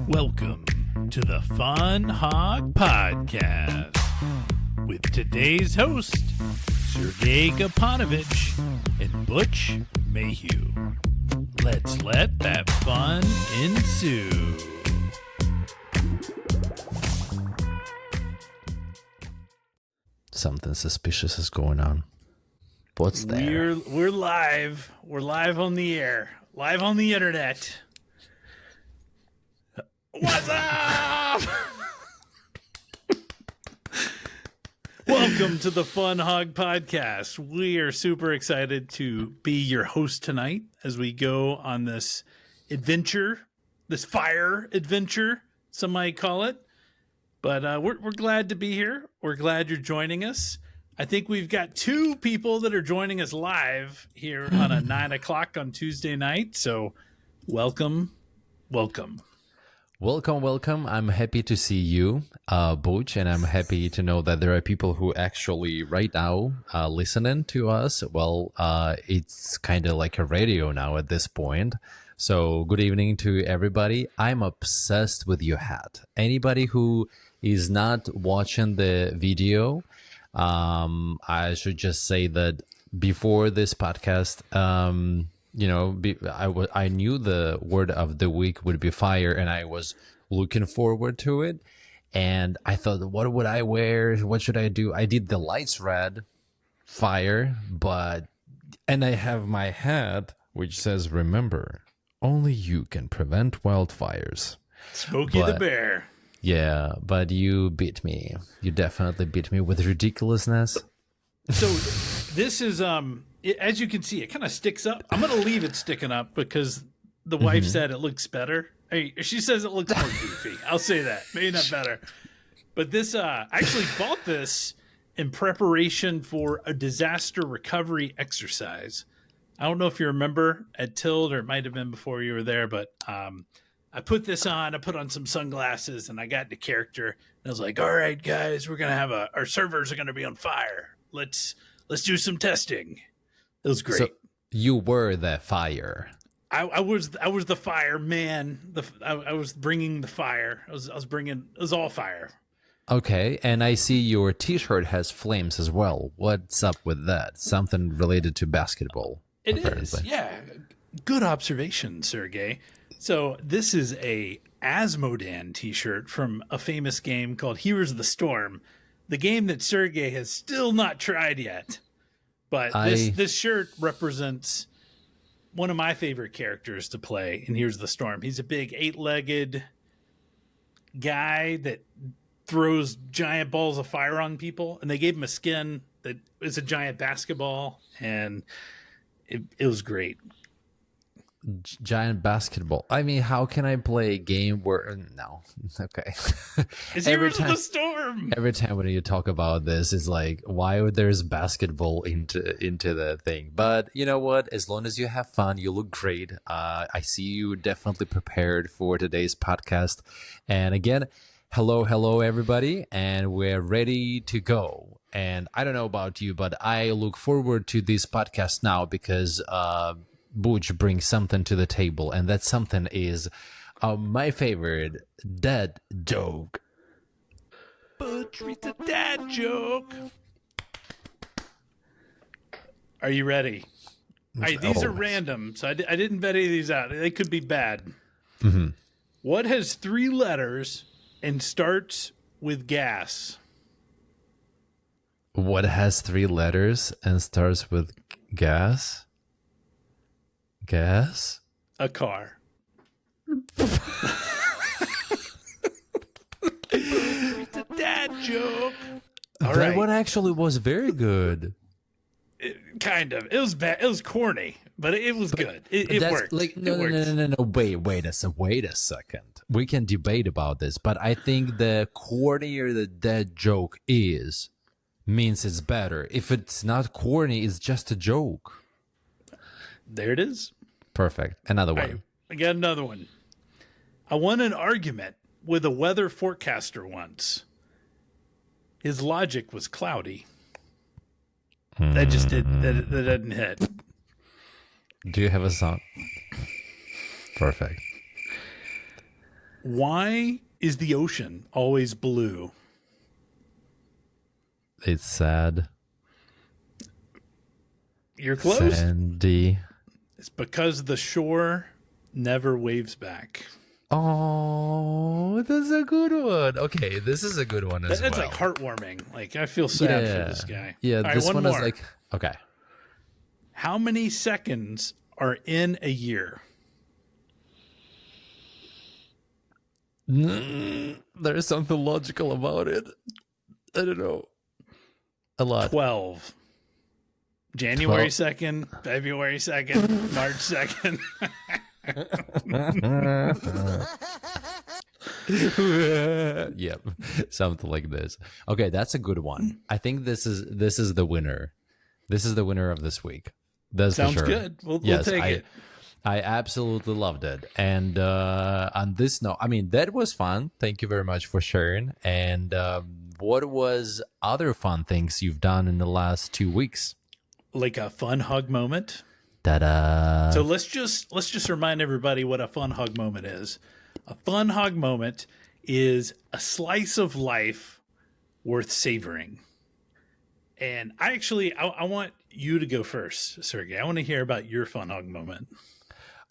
Welcome to the FunHawg Podcast with today's host, Sergei and Butch Mayhew. Let's let that fun ensue. Something suspicious is going on. What's there? We're live. We're live on the air. Live on the internet. What's up? Welcome to the FunHawg Podcast. We are super excited to be your host tonight as we go on this adventure, this fire adventure, some might call it. But we're glad to be here. We're glad you're joining us. I think we've got two people that are joining us live here on a 9 o'clock on Tuesday night. So welcome. Welcome. I'm happy to see you, Butch, and I'm happy to know that there are people who actually right now listening to us. Well, it's kind of like a radio now at this point. So good evening to everybody. I'm obsessed with your hat. Anybody who is not watching the video, I should just say that before this podcast, I knew the word of the week would be fire, and I was looking forward to it. And I thought, what would I wear? What should I do? I did the lights red, fire, and I have my hat which says, remember, only you can prevent wildfires. Smokey the Bear. Yeah, but you beat me. You definitely beat me with ridiculousness. So this is, as you can see, it kind of sticks up. I'm going to leave it sticking up because the wife said it looks better. Hey, she says it looks more goofy. I'll say that. Maybe not better. But this, I actually bought this in preparation for a disaster recovery exercise. I don't know if you remember at Tild, or it might have been before you were there, but I put this on. I put on some sunglasses, and I got into character. And I was like, all right, guys, we're going to have our servers are going to be on fire. Let's do some testing. It was great. So you were the fire. I was the fire man. I was bringing the fire. I was bringing. It was all fire. Okay, and I see your T-shirt has flames as well. What's up with that? Something related to basketball. It apparently. is. Yeah. Good observation, Sergei. So this is a Azmodunk T-shirt from a famous game called Heroes of the Storm, the game that Sergei has still not tried yet. But this shirt represents one of my favorite characters to play in Heroes of the Storm. He's a big 8-legged guy that throws giant balls of fire on people, and they gave him a skin that is a giant basketball, and it was great. Giant basketball. I mean, how can I play a game where no? Okay. It's Heroes of the Storm. Every time when you talk about this, it's like, why would there's basketball into the thing? But you know what? As long as you have fun, you look great. I see you definitely prepared for today's podcast. And again, hello, everybody, and we're ready to go. And I don't know about you, but I look forward to this podcast now because Butch brings something to the table, and that something is my favorite dad joke. Butch reads a dad joke. Are you ready? All right, these are random, so I didn't vet any of these out. They could be bad. Mm-hmm. What has 3 letters and starts with gas? What has 3 letters and starts with gas? Gas? A car. It's a dad joke. All that right. one actually was very good. Kind of. It was bad. It was corny, but it was good. It worked. Like, no. Wait a second. We can debate about this, but I think the cornier the dad joke means it's better. If it's not corny, it's just a joke. There it is. Perfect. Another one. Right, I got another one. I won an argument with a weather forecaster once. His logic was cloudy. That just didn't hit. Do you have a song? Perfect. Why is the ocean always blue? It's sad. You're close. Sandy. It's because the shore never waves back. Oh, that's a good one. Okay, this is a good one as That's well. like heartwarming. Like, I feel sad for this guy. Yeah, All right, this one more. is like, okay. How many seconds are in a year? There's something logical about it. I don't know. A lot. 12. January 2nd, February 2nd, March 2nd. Yep, something like this. Okay, that's a good one. I think this is the winner. This is the winner of this week. That's Sounds for sure. good. We'll take it. I absolutely loved it. And on this note, I mean, that was fun. Thank you very much for sharing. And what was other fun things you've done in the last 2 weeks? Like a FunHawg moment. Ta-da! So let's just remind everybody what a FunHawg moment is. A FunHawg moment is a slice of life worth savoring. And I want you to go first, Sergei. I want to hear about your FunHawg moment.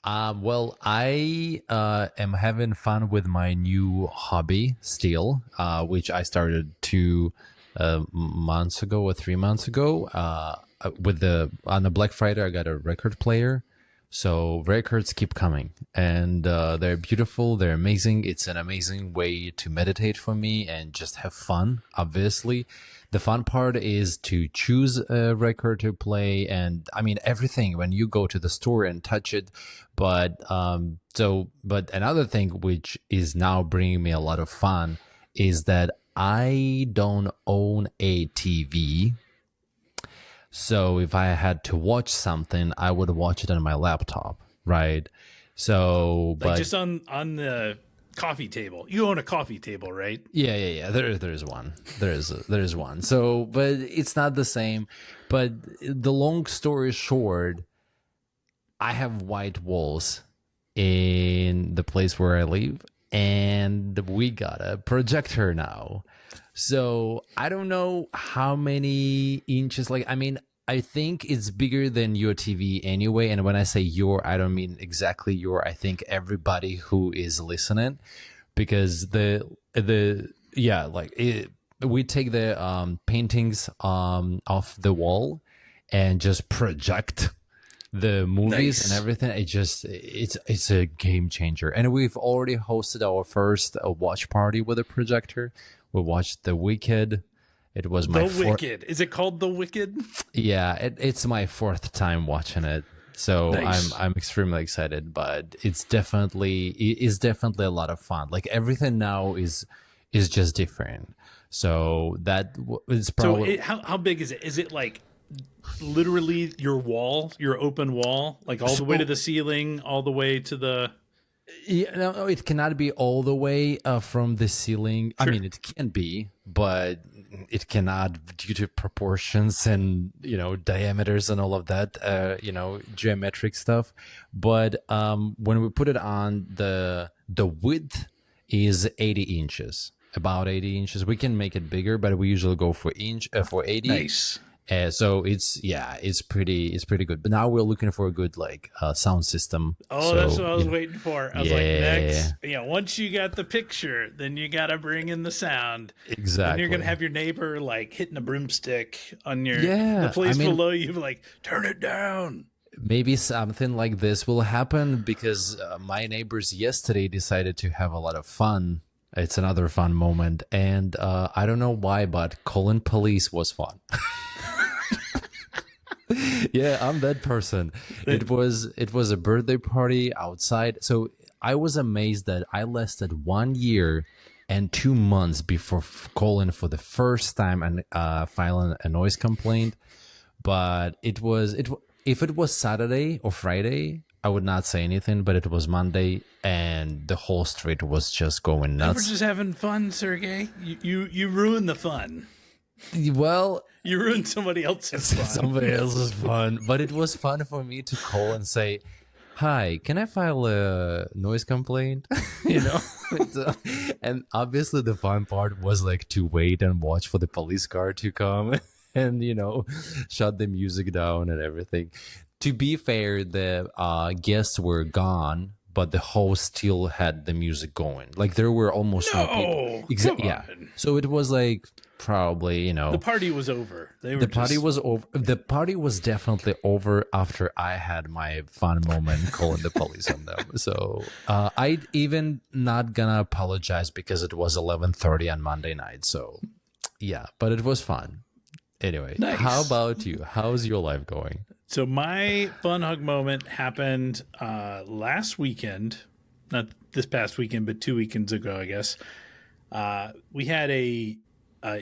Well, I am having fun with my new hobby still, which I started 2 months ago or 3 months ago. On the Black Friday, I got a record player. So records keep coming, and they're beautiful. They're amazing. It's an amazing way to meditate for me and just have fun. Obviously, the fun part is to choose a record to play, and I mean everything when you go to the store and touch it. But another thing which is now bringing me a lot of fun is that I don't own a TV. So if I had to watch something, I would watch it on my laptop, right? So, Like just on the coffee table. You own a coffee table, right? Yeah. There's one. There's one. So, but it's not the same. But the long story short, I have white walls in the place where I live, and we got a projector now. So I don't know how many inches, I think it's bigger than your TV anyway. And when I say your, I don't mean exactly your, I think everybody who is listening, because we take the paintings off the wall and just project the movies and everything. It's a game changer. And we've already hosted our first watch party with a projector. We watched The Wicked. It was my Wicked. Is it called The Wicked? Yeah, it's my 4th time watching it. So I'm extremely excited, but it's definitely a lot of fun. Like everything now is just different. So that is probably. So how big is it? Is it like literally your wall, your open wall, like all the way to the ceiling, all the way to the? Yeah, no, it cannot be all the way from the ceiling. Sure. I mean, it can be, but it cannot due to proportions and diameters and all of that, geometric stuff. But when we put it on, the width is 80 inches, about 80 inches. We can make it bigger, but we usually go for 80. Nice. So it's pretty good. But now we're looking for a good sound system. Oh, that's what I was waiting for. I was like, next, once you got the picture, then you got to bring in the sound. Exactly. And you're gonna have your neighbor hitting a broomstick on the place below you, turn it down. Maybe something like this will happen because my neighbors yesterday decided to have a lot of fun. It's another fun moment, and I don't know why, but calling police was fun. Yeah, I'm that person. It was a birthday party outside. So I was amazed that I lasted 1 year and 2 months before calling for the first time and filing a noise complaint. But if it was Saturday or Friday, I would not say anything, but it was Monday and the whole street was just going nuts. We're just having fun, Sergei. You ruined the fun. Well, You ruined somebody else's fun. somebody else's fun, but it was fun for me to call and say, "Hi, can I file a noise complaint?" you know, So- and obviously the fun part was like to wait and watch for the police car to come and shut the music down and everything. To be fair, the guests were gone, but the host still had the music going. Like there were almost no people. Come Yeah. on. So it was like probably The party was over. the party was over. The party was definitely over after I had my fun moment calling the police on them. So I even not gonna apologize because it was 11:30 on Monday night. So yeah, but it was fun. Anyway, Nice. How about you? How's your life going? So my FunHawg moment happened last weekend, not this past weekend, but 2 weekends ago, I guess. We had a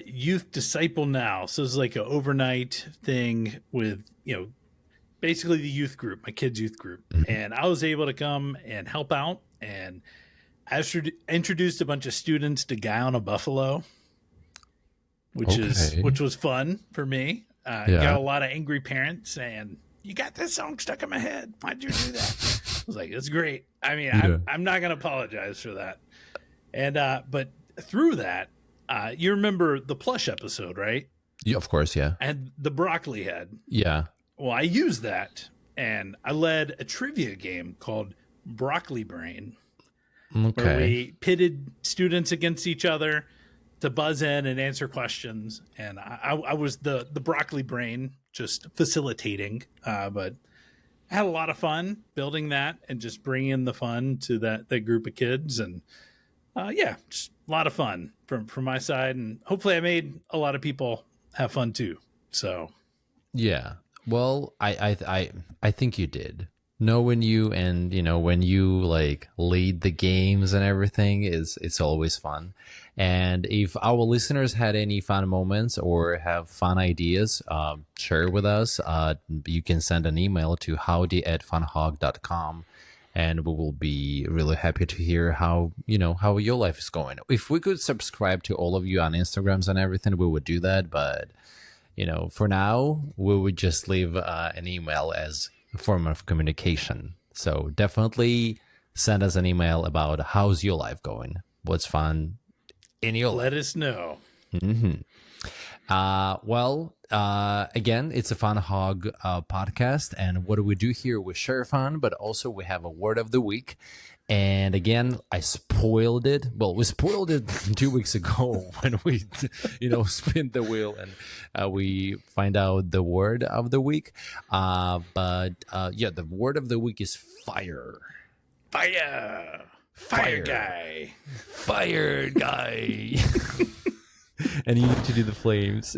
youth disciple now, so it's like an overnight thing with basically the youth group, my kids' youth group, and I was able to come and help out, and I introduced a bunch of students to Guy on a Buffalo, which was fun for me. Got a lot of angry parents saying, "You got this song stuck in my head. Why'd you do that?" I was like, "It's great." I mean, I'm not going to apologize for that. And but through that, you remember the plush episode, right? Yeah, of course, yeah. And the broccoli head. Yeah. Well, I used that, and I led a trivia game called Broccoli Brain, where we pitted students against each other to buzz in and answer questions. And I was the broccoli brain, just facilitating. But I had a lot of fun building that and just bringing the fun to that group of kids. And just a lot of fun from my side. And hopefully I made a lot of people have fun too. So yeah. Well, I think you did. Knowing you and when you like lead the games and everything it's always fun. And if our listeners had any fun moments or have fun ideas, share with us. You can send an email to howdy@funhawg.com, and we will be really happy to hear how your life is going. If we could subscribe to all of you on Instagrams and everything, we would do that. But for now, we would just leave an email as a form of communication. So definitely send us an email about how's your life going, what's fun in your life. let us know. Again, it's a FunHawg podcast, and what do we do here? We share fun, but also we have a word of the week. And again, I spoiled it. Well, we spoiled it 2 weeks ago when we, spin the wheel and we find out the word of the week. The word of the week is fire. Fire guy. Fire guy. And you need to do the flames,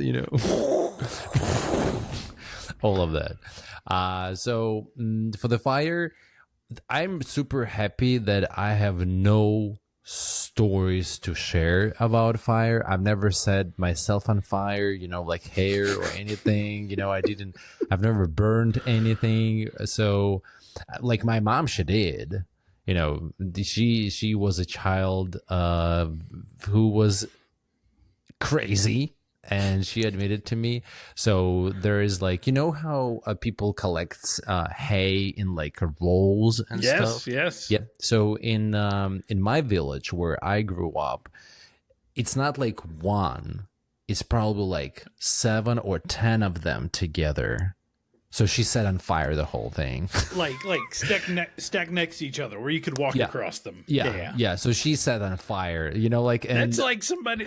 all of that. So for the fire, I'm super happy that I have no stories to share about fire. I've never set myself on fire, like hair or anything. I've never burned anything. So like my mom, she did. She was a child who was crazy, and she admitted to me. So there is like, how people collect hay in like rolls and stuff. Yes. Yeah. So in my village where I grew up, it's not like one. It's probably like 7 or 10 of them together. So she set on fire the whole thing. like stacked next to each other where you could walk across them. Yeah. So she set on fire, and that's like somebody.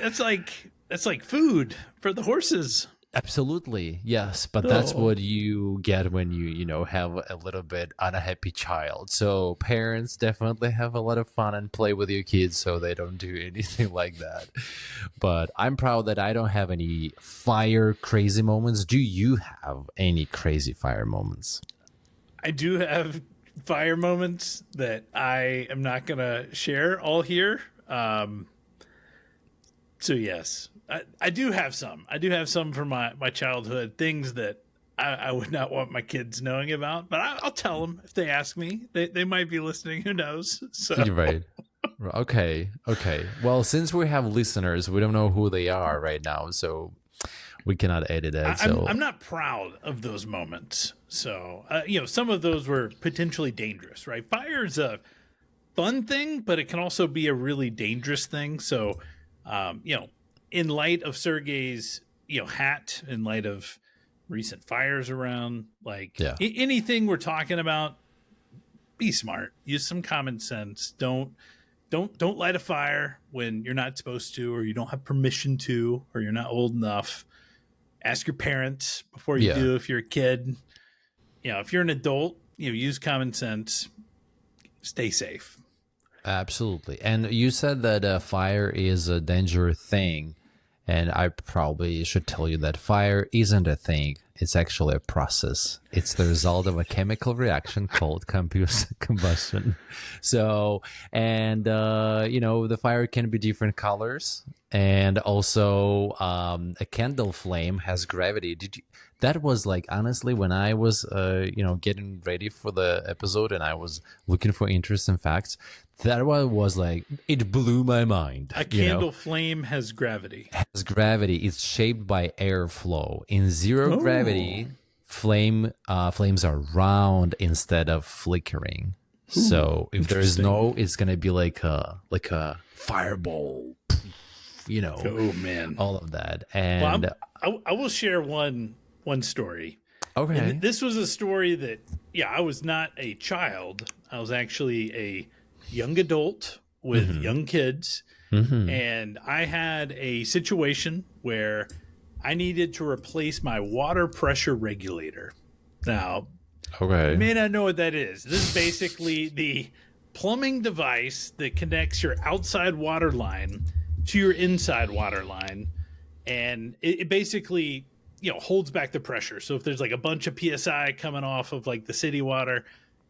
That's like food for the horses. Absolutely, yes. But that's what you get when you have a little bit unhappy child. So parents definitely have a lot of fun and play with your kids so they don't do anything like that. But I'm proud that I don't have any fire crazy moments. Do you have any crazy fire moments? I do have fire moments that I am not going to share all here. So yes, I do have some. I do have some from my childhood, things that I would not want my kids knowing about, but I'll tell them if they ask me. They might be listening. Who knows? So. You're right. Okay. Well, since we have listeners, we don't know who they are right now. So we cannot edit it. I'm not proud of those moments. So, some of those were potentially dangerous, right? Fire is a fun thing, but it can also be a really dangerous thing. So, in light of Sergei's, hat, in light of recent fires around, like anything we're talking about, be smart, use some common sense. Don't light a fire when you're not supposed to, or you don't have permission to, or you're not old enough. Ask your parents before you do. If you're a kid, if you're an adult, use common sense, stay safe. Absolutely. And you said that fire is a dangerous thing. And I probably should tell you that fire isn't a thing. It's actually a process. It's the result of a chemical reaction called combustion. So, and, the fire can be different colors. And also, a candle flame has gravity. That was like, honestly, when I was, getting ready for the episode and I was looking for interesting facts, that one was like, it blew my mind. A candle flame has gravity. Has gravity. It's shaped by airflow. In zero gravity, flames are round instead of flickering. Ooh, so if there's it's gonna be like a fireball. Oh man, all of that. And I will share one story. Okay, and this was a story that I was not a child. I was actually a young adult with young kids, and I had a situation where I needed to replace my water pressure regulator. Now, you may not know what that is. This is basically the plumbing device that connects your outside water line to your inside water line, and it basically holds back the pressure. So if there's like a bunch of PSI coming off of like the city water,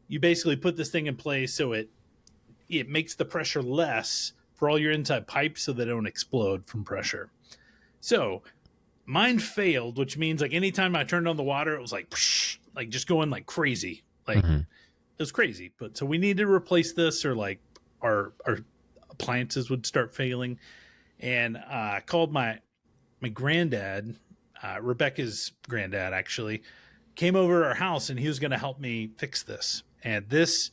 you basically put this thing in place so it makes the pressure less for all your inside pipes so they don't explode from pressure. So mine failed, which means like anytime I turned on the water, it was like, psh, like just going like crazy. Like it was crazy. But so we needed to replace this, or like our appliances would start failing. And I called my granddad, Rebecca's granddad actually, came over to our house and he was going to help me fix this. And this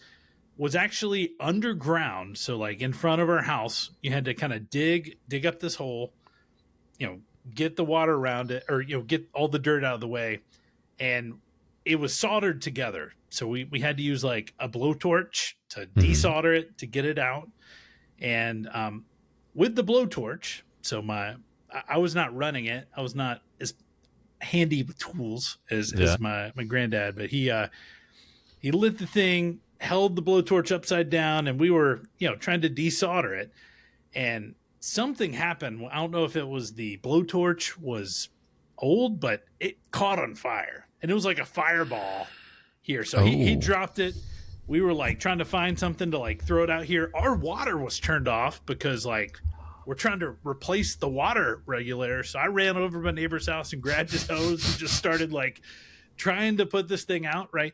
was actually underground. So like in front of our house, you had to kind of dig up this hole, get the water around it, or, get all the dirt out of the way. And it was soldered together. So we had to use like a blowtorch to desolder it, to get it out. And with the blowtorch, so I was not running it. I was not as handy with tools as my granddad, but he lit the thing, held the blowtorch upside down, and we were, trying to desolder it. And something happened. I don't know if it was the blowtorch was old, but it caught on fire. And it was like a fireball here. So he dropped it. We were like trying to find something to like throw it out here. Our water was turned off because like we're trying to replace the water regulator. So I ran over to my neighbor's house and grabbed his hose and just started like trying to put this thing out, right?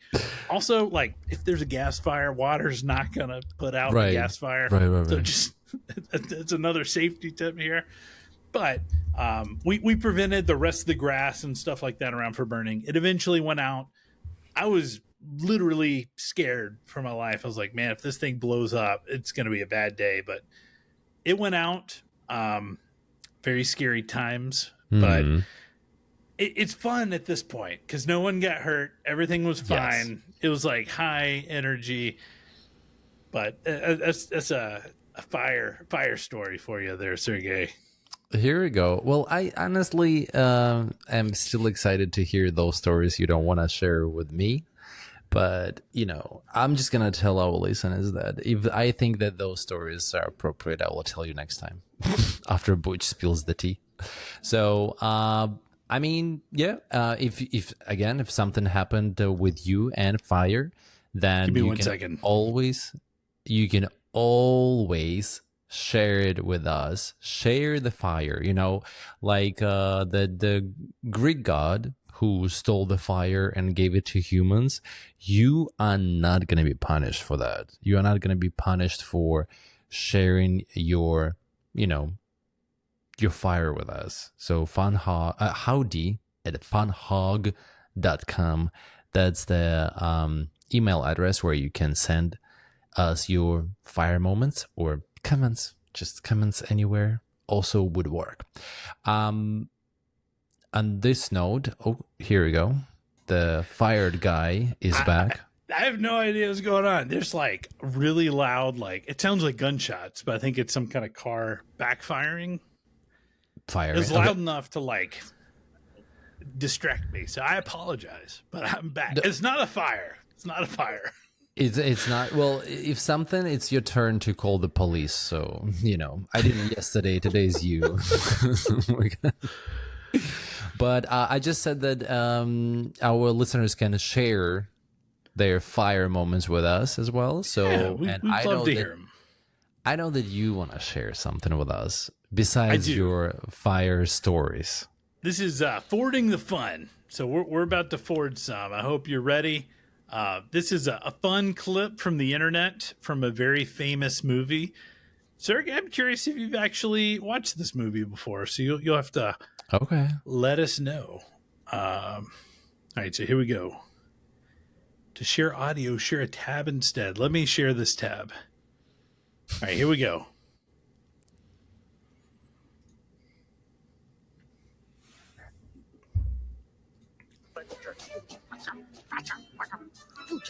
Also, like if there's a gas fire, water's not gonna put out the gas fire. Right. So just it's another safety tip here. But we prevented the rest of the grass and stuff like that around from burning. It eventually went out. I was literally scared for my life. I was like, man, if this thing blows up, it's gonna be a bad day. But it went out. Very scary times, but it's fun at this point because no one got hurt. Everything was fine. Yes. It was like high energy, but that's a fire story for you there, Sergei. Here we go. Well, I honestly am still excited to hear those stories you don't want to share with me. But, I'm just going to tell our listeners that if I think that those stories are appropriate, I will tell you next time after Butch spills the tea. So, if something happened with you and fire, then you can always share it with us. Share the fire, like the Greek god who stole the fire and gave it to humans. You are not going to be punished for that. You are not going to be punished for sharing your, your fire with us. So howdy at funhawg.com. That's the email address where you can send us your fire moments or comments. Just comments anywhere also would work. On this note, here we go. The fired guy is back. I have no idea what's going on. There's like really loud, like it sounds like gunshots, but I think it's some kind of car backfiring. Firing. It's loud enough to like distract me, so I apologize, but I'm back. It's not a fire. It's not a fire. It's not. Well, if something, it's your turn to call the police. So, I didn't yesterday. Today's you. But I just said that our listeners can share their fire moments with us as well. So, yeah, we'd love to hear them. I know that you want to share something with us besides your fire stories. This is forwarding the fun. So we're about to forward some. I hope you're ready. This is a fun clip from the internet from a very famous movie. Sergei, I'm curious if you've actually watched this movie before, so you'll have to let us know. All right, so here we go. To share audio, share a tab instead. Let me share this tab. All right, here we go.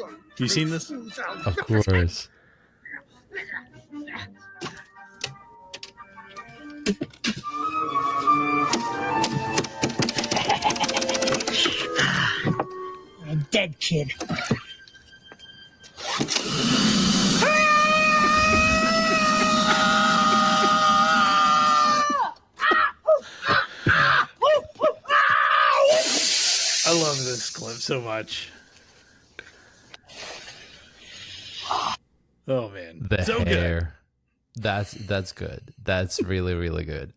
Have you seen this? Of course. A dead kid. I love this clip so much. Oh man, the so hair. Good. That's good. That's really, really good.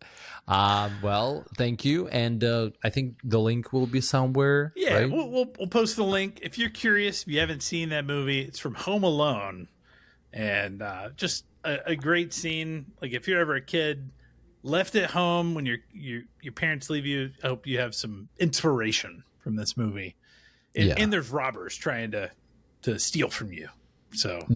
Well, thank you, and I think the link will be somewhere. Yeah, right? we'll post the link if you're curious. If you haven't seen that movie, it's from Home Alone, and just a great scene. Like if you're ever a kid left at home when your parents leave you, I hope you have some inspiration from this movie. And there's robbers trying to steal from you. So.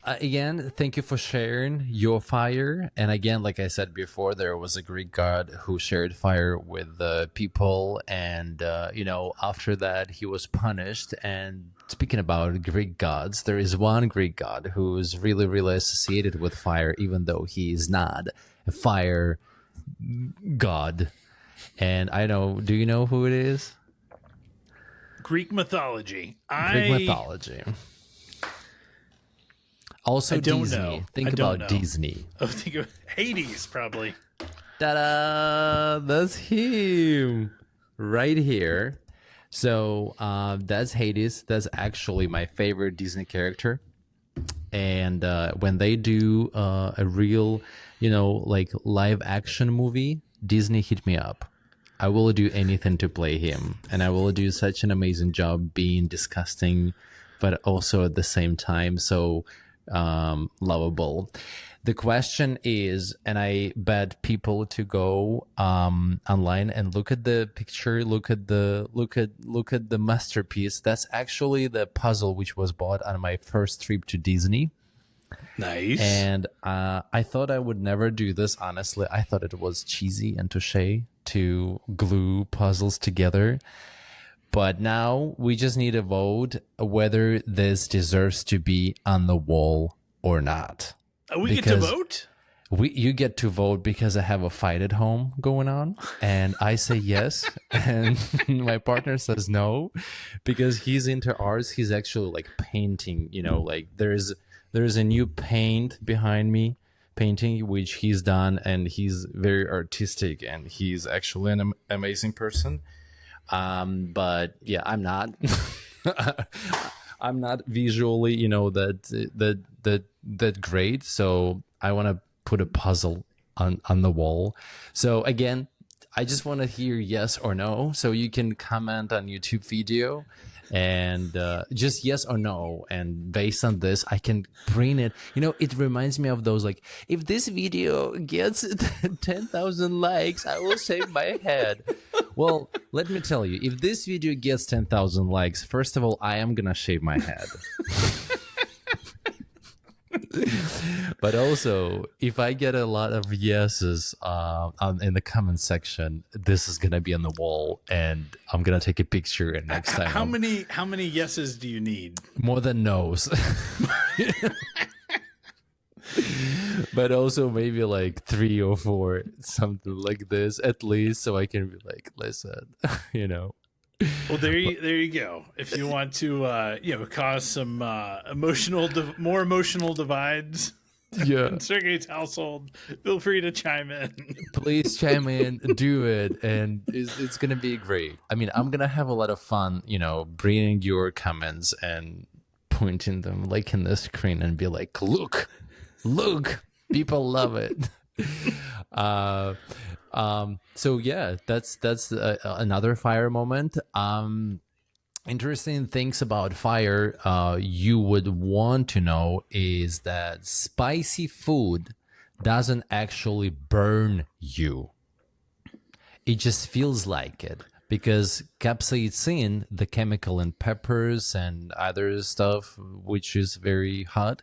Again, thank you for sharing your fire. And again, like I said before, there was a Greek god who shared fire with the people. And, after that, he was punished. And speaking about Greek gods, there is one Greek god who is really, really associated with fire, even though he is not a fire god. And do you know who it is? Greek mythology. Greek mythology. Also, Disney. Know. Think about Disney. Oh, think of Hades, probably. Ta-da! That's him right here. So that's Hades. That's actually my favorite Disney character. And when they do a real, like live action movie, Disney hit me up. I will do anything to play him, and I will do such an amazing job being disgusting, but also at the same time so lovable. The question is, and I bet people to go online and look at the picture, look at the masterpiece. That's actually the puzzle which was bought on my first trip to Disney. Nice. And I thought I would never do this, honestly. I thought it was cheesy and touche to glue puzzles together. But now we just need a vote whether this deserves to be on the wall or not. We get to vote? You get to vote because I have a fight at home going on, and I say yes, and my partner says no, because he's into arts. He's actually like painting, like there's a new paint behind me, painting which he's done, and he's very artistic, and he's actually an amazing person. But yeah, I'm not. I'm not visually, that great. So I want to put a puzzle on the wall. So again, I just want to hear yes or no. So you can comment on YouTube video, and just yes or no. And based on this, I can bring it. It reminds me of those, like, if this video gets 10,000 likes, I will shave my head. Well, let me tell you, if this video gets 10,000 likes, first of all, I am gonna shave my head. But also, if I get a lot of yeses in the comment section, this is gonna be on the wall, and I'm gonna take a picture. And next time, how many yeses do you need? More than no's. But also maybe like 3 or 4, something like this at least, so I can be like, listen, Well, there you go. If you want to, cause some more emotional divides in Sergei's household, feel free to chime in. Please chime in, do it, and it's gonna be great. I mean, I'm gonna have a lot of fun, bringing your comments and pointing them like in the screen and be like, look, people love it. So yeah, that's another fire moment. Interesting things about fire you would want to know is that spicy food doesn't actually burn you. It just feels like it, because capsaicin, the chemical in peppers and other stuff which is very hot,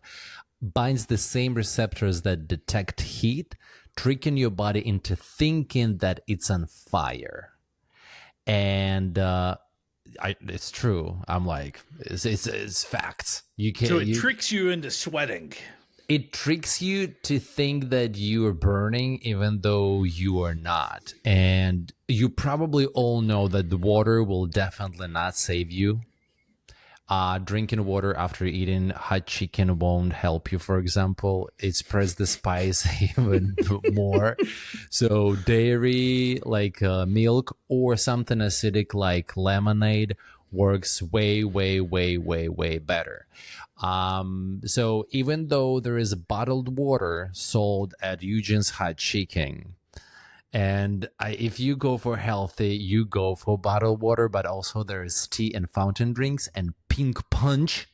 binds the same receptors that detect heat, tricking your body into thinking that it's on fire. And it's true. I'm like, it's facts. So it tricks you into sweating. It tricks you to think that you are burning even though you are not. And you probably all know that the water will definitely not save you. Drinking water after eating hot chicken won't help you, for example. It spreads the spice even more. So dairy, like milk, or something acidic like lemonade works way, way, way, way, way better. So even though there is bottled water sold at Eugene's Hot Chicken, and if you go for healthy, you go for bottled water, but also there is tea and fountain drinks and pink punch.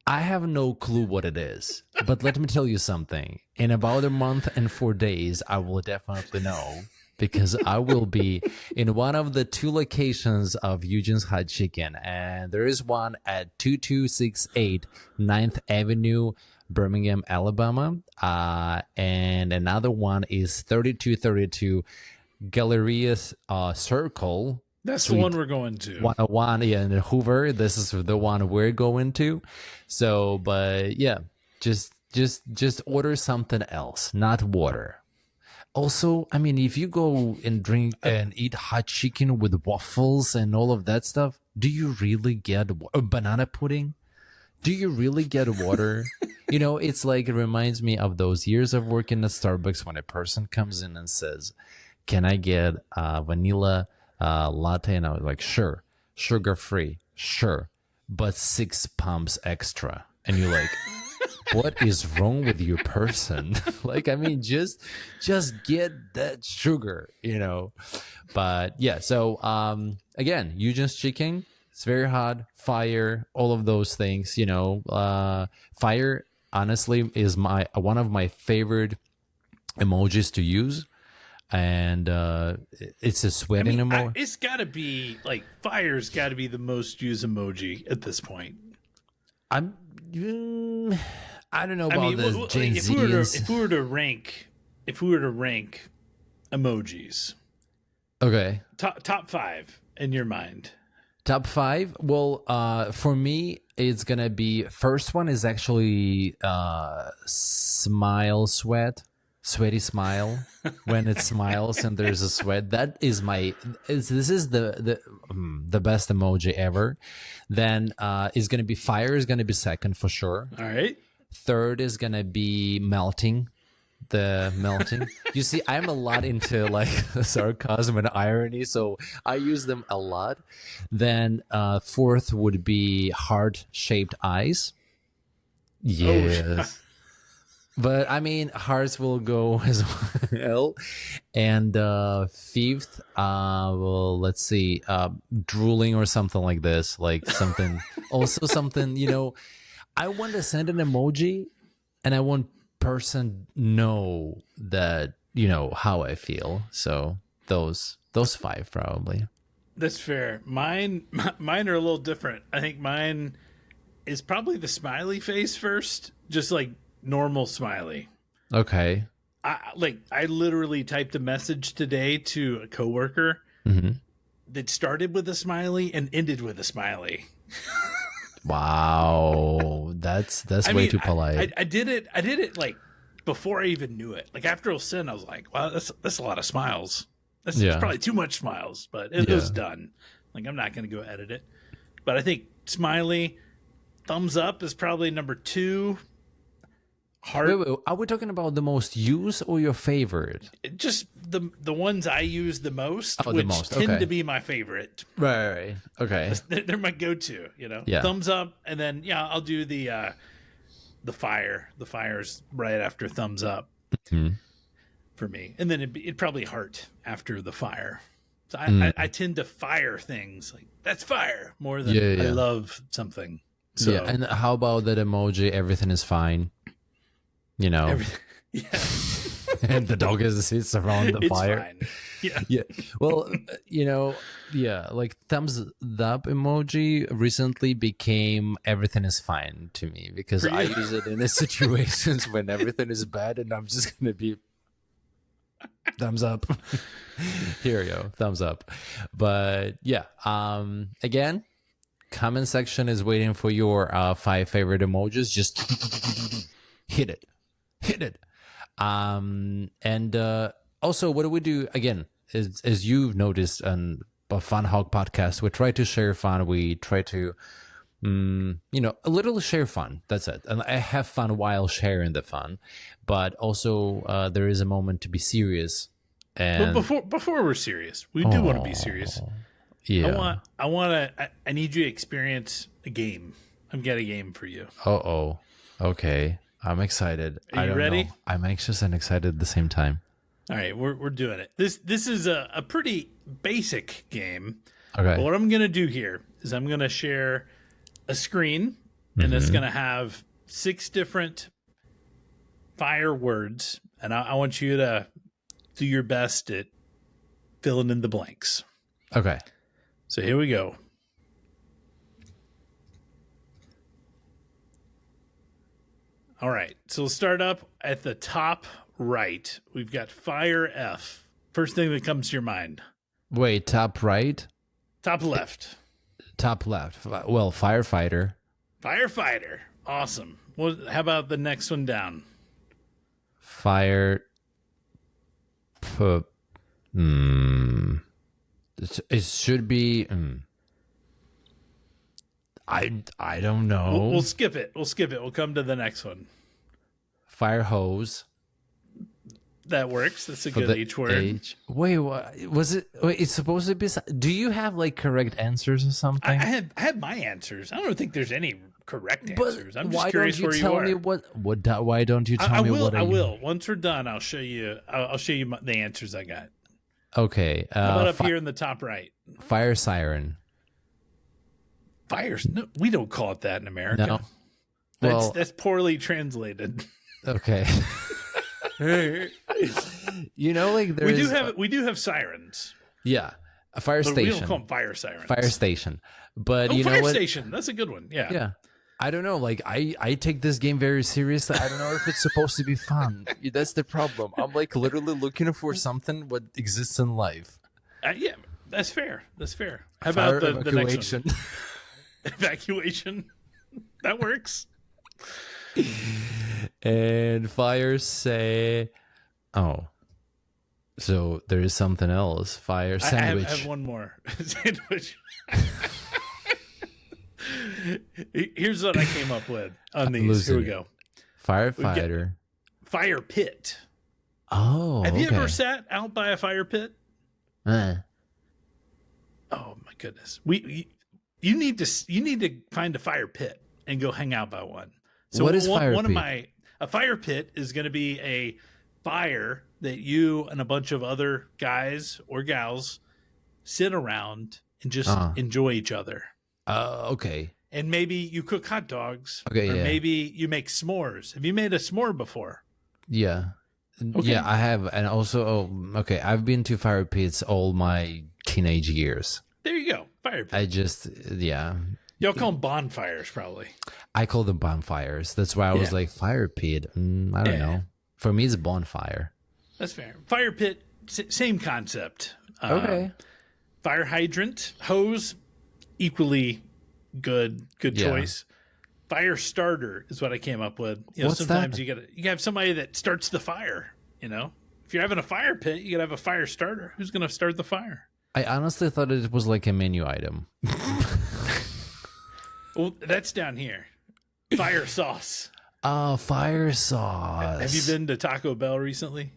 I have no clue what it is, but let me tell you something. In about a month and 4 days, I will definitely know, because I will be in one of the 2 locations of Eugene's Hot Chicken, and there is one at 2268 9th Avenue, Birmingham, Alabama, and another one is 3232 Galleria Circle. That's the one we're going to. 101, yeah, in Hoover. This is the one we're going to. So, but yeah, just order something else, not water. Also, I mean, if you go and drink and eat hot chicken with waffles and all of that stuff, do you really get banana pudding? Do you really get water? It's like, it reminds me of those years of working at Starbucks when a person comes in and says, can I get a vanilla latte? And I was like, sure. Sugar free, sure, but 6 pumps extra. And you're like, what is wrong with your person? Like, I mean, just get that sugar, But yeah, so again, Eugene's Chicken. It's very hot, fire, all of those things, Fire, honestly, is one of my favorite emojis to use. And it's a sweating emoji. It's got to be, like, fire's got to be the most used emoji at this point. I don't know about this. If we were to rank emojis, okay, top 5 in your mind. Top 5? Well, for me, it's gonna be, first one is actually smile sweat. Sweaty smile when it smiles and there's a sweat. That is this is the best emoji ever. Then is gonna be fire, is gonna be second for sure. All right. Third is gonna be melting. The melting. You see, I'm a lot into like sarcasm and irony, so I use them a lot. Then fourth would be heart-shaped eyes. Yes. But I mean, hearts will go as well. And fifth, well, let's see, drooling or something like this, like something, also something, I want to send an emoji and I want person know that, how I feel. So those five probably. That's fair. Mine are a little different. I think mine is probably the smiley face first, just like normal smiley. Okay. I literally typed a message today to a coworker that started with a smiley and ended with a smiley. Wow, that's way too polite. I did it like before I even knew it. Like after it was sent, I was like, wow, that's a lot of smiles. That's probably too much smiles, but it was done. Like I'm not gonna go edit it. But I think smiley, thumbs up is probably number 2. Heart. Wait, are we talking about the most used or your favorite? Just the ones I use the most, Oh, which the most. tend Okay. to be my favorite. Right. Okay. They're my go-to, Yeah. Thumbs up, and then I'll do the fire. The fire's right after thumbs up for me, and then it'd probably heart after the fire. So I tend to fire things like that's fire more than I love something. So yeah. And how about that emoji? Everything is fine. yeah, And the dog sits around the it's fire. fine. Yeah. Yeah. Well, like thumbs up emoji recently became everything is fine to me because I use it in the situations when everything is bad and I'm just going to be thumbs up. Here we go. Thumbs up. But yeah, again, comment section is waiting for your 5 favorite emojis. Just hit it. And also, what do we do again? As you've noticed on the FunHawg podcast, we try to share fun. We try to, a little share fun. That's it. And I have fun while sharing the fun, but also there is a moment to be serious. And But before we're serious, we do want to be serious. Yeah. I need you to experience a game. I've got a game for you. Okay. I'm excited. Are you ready? Know. I'm anxious and excited at the same time. All right, we're doing it. This is a pretty basic game. Okay. But what I'm going to do here is I'm going to share a screen, and it's going to have 6 different fire words, and I want you to do your best at filling in the blanks. Okay. So here we go. All right, so we'll start up at the top right. We've got Fire F. First thing that comes to your mind. Wait, top right? Top left. Top left. Well, firefighter. Firefighter. Awesome. Well, how about the next one down? Fire. It should be. I don't know. We'll skip it. We'll come to the next one. Fire hose. That works. That's a good H word. Wait, what was it? Wait, it's supposed to be. Do you have like correct answers or something? I have my answers. I don't think there's any correct answers. I'm just curious where you are. Why don't you tell me what I will. Once we're done, I'll show you. I'll show you the answers I got. Okay. How about up here in the top right? Fire siren. Fires? No, we don't call it that in America. No. Well, that's poorly translated. Okay. Like we do have sirens. Yeah, a fire but station. We don't call them fire sirens. Fire station. But fire station. That's a good one. Yeah. Yeah. I don't know. Like I take this game very seriously. I don't know if it's supposed to be fun. That's the problem. I'm like literally looking for something what exists in life. Yeah, that's fair. How Fire about the next one? evacuation. Evacuation. That works. And fire say, so there is something else. Fire sandwich. I have one more. Sandwich. Here's what I came up with on these. Here we go. Firefighter. Fire pit. Oh, have you ever sat out by a fire pit? Oh my goodness. You need to find a fire pit and go hang out by one. So what is fire one pit? of a fire pit is going to be a fire that you and a bunch of other guys or gals sit around and just enjoy each other. Okay. And maybe you cook hot dogs. Okay, or yeah. maybe you make s'mores. Have you made a s'more before? Yeah. Okay. Yeah, I have. And also, okay, I've been to fire pits all my teenage years. There you go. Fire pit. I just, yeah. Y'all call them bonfires, probably. I call them bonfires. That's why I was like, fire pit. I don't know. For me, it's a bonfire. That's fair. Fire pit, same concept. Okay. Fire hydrant, hose, equally good choice. Fire starter is what I came up with. You know, What's sometimes that? you gotta have somebody that starts the fire. You know, if you're having a fire pit, you gotta have a fire starter. Who's gonna start the fire? I honestly thought it was like a menu item. Well, that's down here. Fire sauce. Oh, fire sauce. Have you been to Taco Bell recently?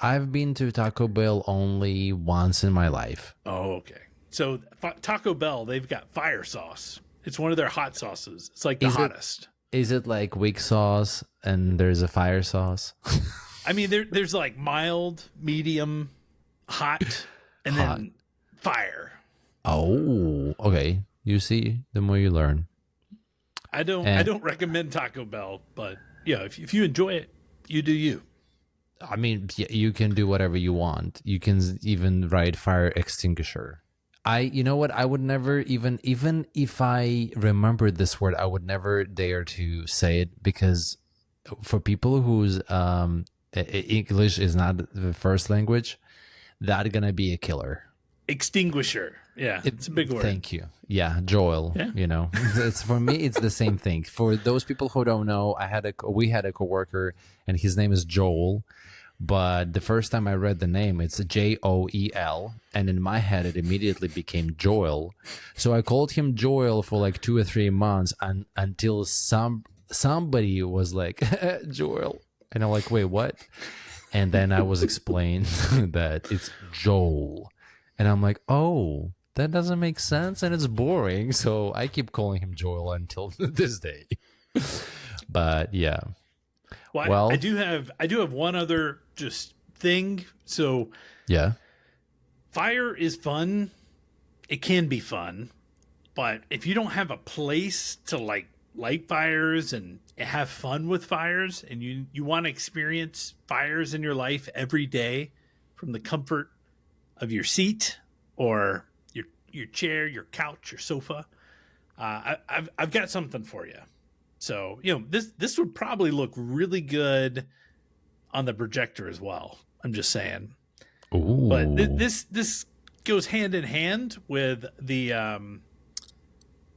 I've been to Taco Bell only once in my life. Oh, okay. So Taco Bell, they've got fire sauce. It's one of their hot sauces. It's like the hottest. Is it like weak sauce and there's a fire sauce? I mean, there's like mild, medium, hot, and then fire. Oh, okay. You see, the more you learn. I don't recommend Taco Bell, but yeah, if you enjoy it, you do you. I mean, you can do whatever you want. You can even write fire extinguisher. You know what? I would never even if I remembered this word, I would never dare to say it, because for people whose English is not the first language, that's gonna be a killer. Extinguisher. Yeah, it's a big word. Thank you. Yeah, Joel. Yeah. You know, it's for me. It's the same thing. For those people who don't know, we had a coworker, and his name is Joel. But the first time I read the name, it's Joel, and in my head it immediately became Joel. So I called him Joel for like 2 or 3 months, until somebody was like Joel, and I'm like, wait, what? And then I was explained that it's Joel, and I'm like, oh, that doesn't make sense, and it's boring. So I keep calling him Joel until this day. But yeah. Well, I do have one other just thing. So yeah, fire is fun. It can be fun, but if you don't have a place to light fires and have fun with fires, and you want to experience fires in your life every day from the comfort of your seat or your chair, your couch, your sofa, I've got something for you. So, you know, this would probably look really good on the projector as well. I'm just saying. Ooh. But this goes hand in hand with the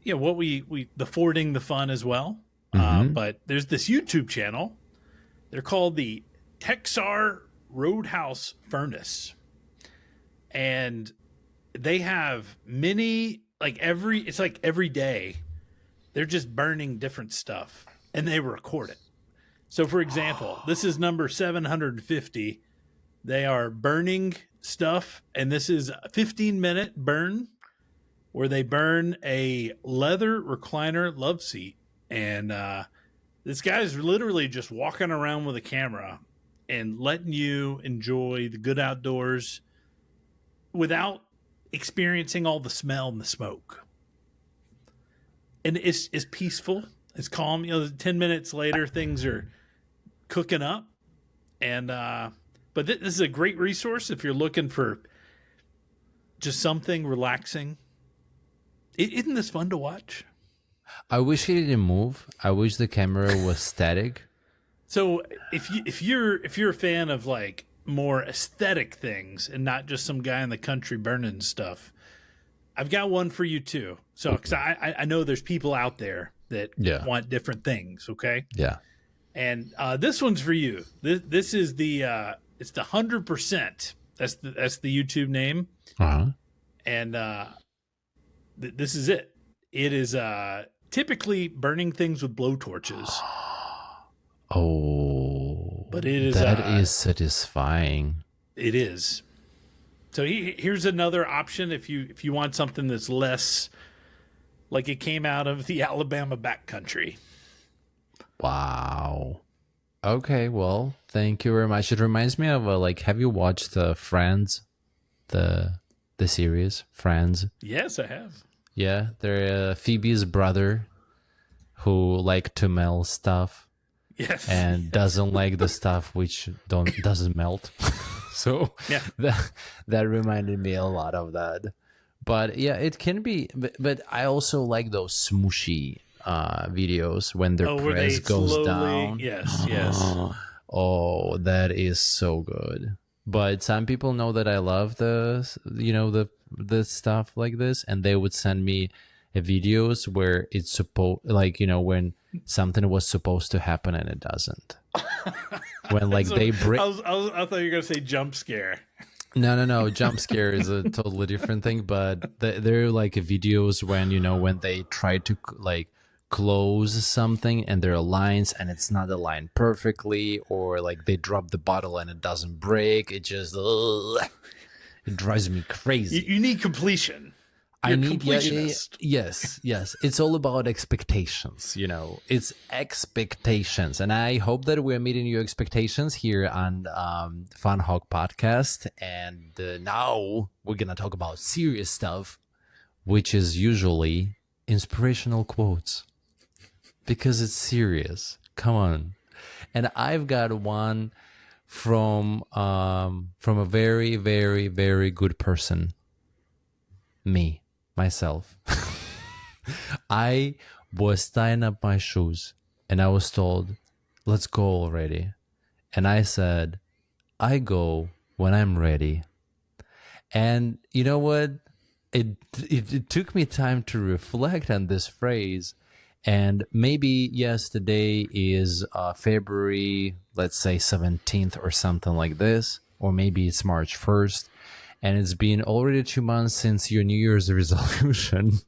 what the forwarding the fun as well. But there's this YouTube channel. They're called the Texar Roadhouse Furnace, and they have many it's like every day. They're just burning different stuff, and they record it. So, for example, this is number 750. They are burning stuff, and this is a 15-minute burn where they burn a leather recliner love seat. And this guy's literally just walking around with a camera and letting you enjoy the good outdoors without experiencing all the smell and the smoke. And it's peaceful. It's calm. You know, 10 minutes later, things are cooking up. And but this is a great resource if you're looking for just something relaxing. Isn't this fun to watch? I wish he didn't move. I wish the camera was static. So if you're a fan of like more aesthetic things and not just some guy in the country burning stuff, I've got one for you too. So, because I know there's people out there that want different things. Okay. Yeah. And this one's for you. This is the it's the 100%. That's the YouTube name. And this is it. It is typically burning things with blowtorches. Oh, but it is that is satisfying. It is. So here's another option if you want something that's less like it came out of the Alabama backcountry. Wow. Okay, well, thank you very much. It reminds me of like, have you watched Friends, the the series Friends? Yes, I have. Yeah, they're Phoebe's brother who like to melt stuff Yes. and Yes. doesn't like the stuff which don't doesn't melt. So Yeah. that reminded me a lot of that. But yeah, it can be. But I also like those smooshy videos when their Oh, were press they goes slowly? down. Yes. Yes. Oh, that is so good. But some people know that I love the stuff like this, and they would send me videos where it's supposed, like, when something was supposed to happen and it doesn't. When like So they break. I thought you were gonna say jump scare. No. Jump scare is a totally different thing. But they're like videos when they try to like close something and there are lines and it's not aligned perfectly, or like they drop the bottle and it doesn't break. It just it drives me crazy. You need completion. I You're a need, completionist. yes. It's all about expectations. It's expectations, and I hope that we're meeting your expectations here on FunHawg podcast. And now we're gonna talk about serious stuff, which is usually inspirational quotes because it's serious. Come on, and I've got one from a very, very, very good person. Me, myself. I was tying up my shoes and I was told, let's go already. And I said, I go when I'm ready. And you know what? It took me time to reflect on this phrase. And maybe, yes, today is February, let's say 17th or something like this. Or maybe it's March 1st. And it's been already 2 months since your New Year's resolution.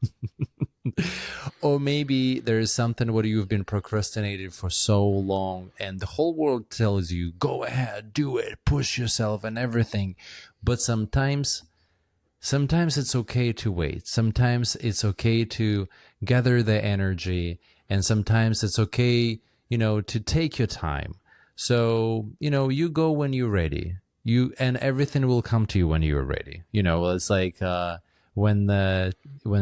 Or maybe there's something what you've been procrastinating for so long and the whole world tells you, go ahead, do it, push yourself and everything. But sometimes it's okay to wait. Sometimes it's okay to gather the energy, and sometimes it's okay, to take your time. So, you go when you're ready. And everything will come to you when you're ready. It's like when the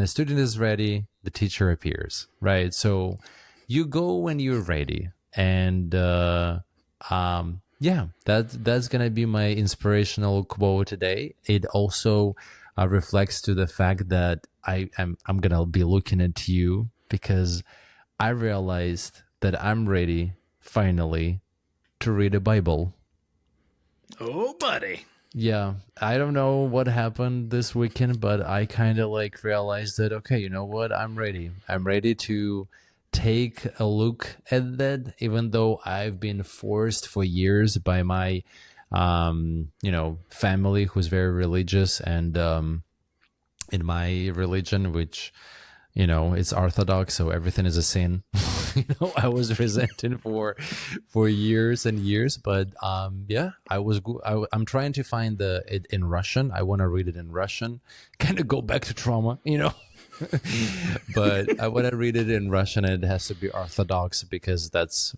student is ready, the teacher appears, right? So you go when you're ready, and yeah, that's gonna be my inspirational quote today. It also reflects to the fact that I'm gonna be looking at you because I realized that I'm ready finally to read a Bible. Oh, buddy. Yeah, I don't know what happened this weekend, but I kind of like realized that, okay, you know what? I'm ready. I'm ready to take a look at that, even though I've been forced for years by my, family who's very religious, and in my religion, which it's Orthodox, so everything is a sin. I was resenting for years and years, but yeah, I'm trying to find it in Russian. I want to read it in Russian, kind of go back to trauma. But I want to read it in Russian, and it has to be Orthodox because that's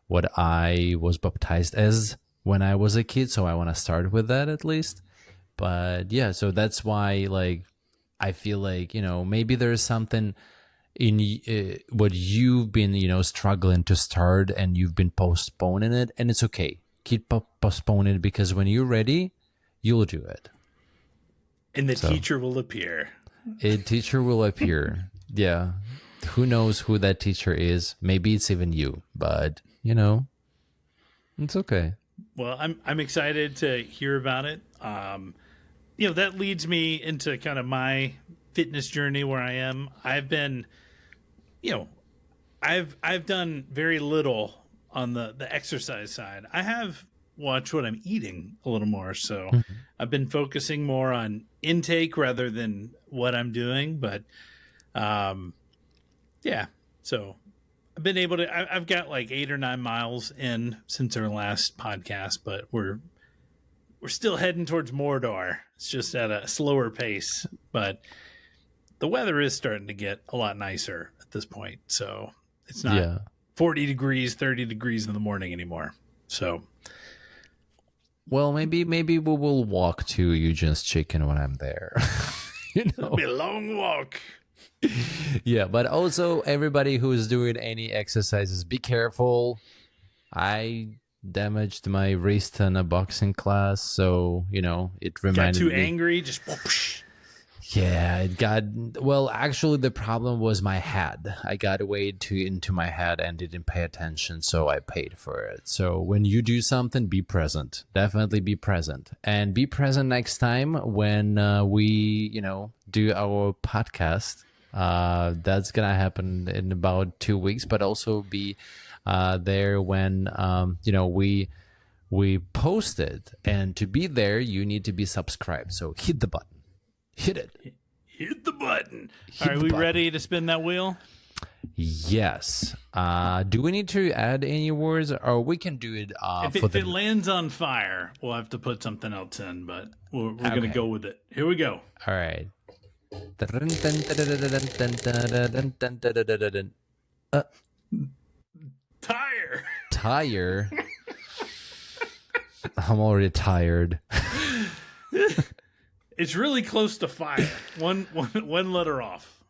what I was baptized as when I was a kid. So I want to start with that at least. But yeah, so that's why like I feel like maybe there's something in what you've been struggling to start, and you've been postponing it, and it's okay. Keep postponing it, because when you're ready, you'll do it. And the teacher will appear. A teacher will appear. Yeah, who knows who that teacher is? Maybe it's even you, but it's okay. Well, I'm excited to hear about it. That leads me into kind of my fitness journey where I am. I've been, I've done very little on the exercise side. I have watched what I'm eating a little more, so I've been focusing more on intake rather than what I'm doing. But yeah, so I've been able to. I've got like 8 or 9 miles in since our last podcast, but we're still heading towards Mordor. It's just at a slower pace, but the weather is starting to get a lot nicer at this point, so it's not 40 degrees, 30 degrees in the morning anymore. So, Well, maybe we will walk to Eugene's Chicken when I'm there. it'll be a long walk. Yeah, but also everybody who is doing any exercises, be careful. I damaged my wrist in a boxing class, so it Got reminded too me. angry, just whoosh. Yeah, it got well. Actually, the problem was my head. I got way too into my head and didn't pay attention, so I paid for it. So when you do something, be present. Definitely be present, and be present next time when we, do our podcast. That's gonna happen in about 2 weeks, but also be there when we post it. And to be there, you need to be subscribed. So hit the button. Hit it. Hit the button. Hit All right, the we button. ready to spin that wheel? Yes. Do we need to add any words, or we can do it If it lands on fire, we'll have to put something else in, but we're going to Okay. go with it. Here we go. All right. Tire. Tire. I'm already tired. It's really close to fire. One letter off.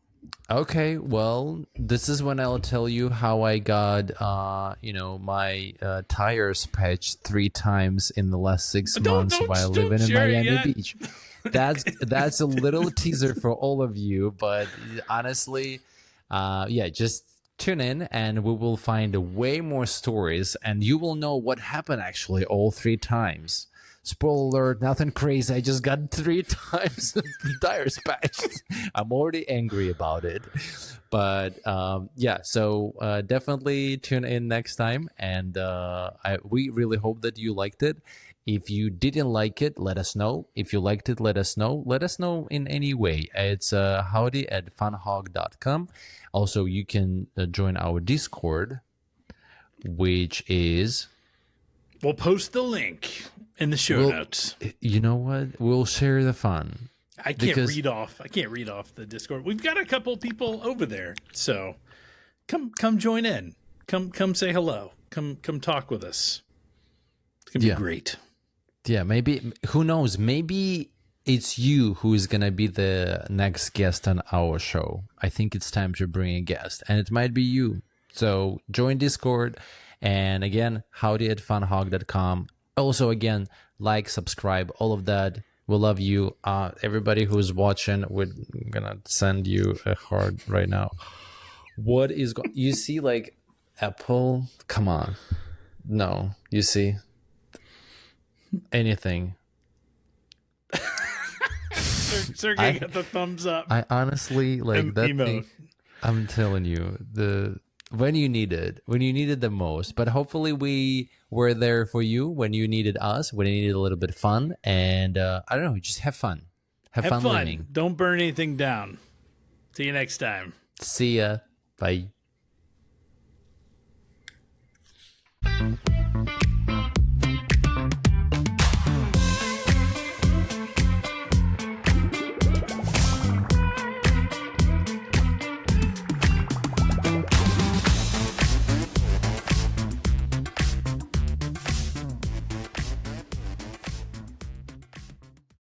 Okay, well, this is when I'll tell you how I got, my tires patched 3 times in the last 6 months while don't living in share it Miami yet. Beach. That's a little teaser for all of you, but honestly, just tune in and we will find way more stories, and you will know what happened actually all 3 times. Spoiler alert, nothing crazy. I just got 3 times tires patched. I'm already angry about it. But so definitely tune in next time. And we really hope that you liked it. If you didn't like it, let us know. If you liked it, let us know. Let us know in any way. It's howdy@funhawg.com. Also, you can join our Discord, which is... We'll post the link in the show notes. You know what? We'll share the fun. I can't read off the Discord. We've got a couple people over there, so come join in. Come say hello. Come talk with us. It's gonna be great. Yeah, maybe, who knows? Maybe it's you who is gonna be the next guest on our show. I think it's time to bring a guest, and it might be you. So join Discord, and again, howdy@funhawg.com. Also, again, like, subscribe, all of that. We love you. Everybody who's watching, we're gonna send you a heart right now. What is you see, like, Apple? Come on. No, you see? Anything. Sergei got the thumbs up. I honestly, like, that emote. thing, I'm telling you, when you needed the most. But hopefully we were there for you when you needed us, when you needed a little bit of fun. And I don't know, just have fun. Have fun living. Don't burn anything down. See you next time. See ya. Bye.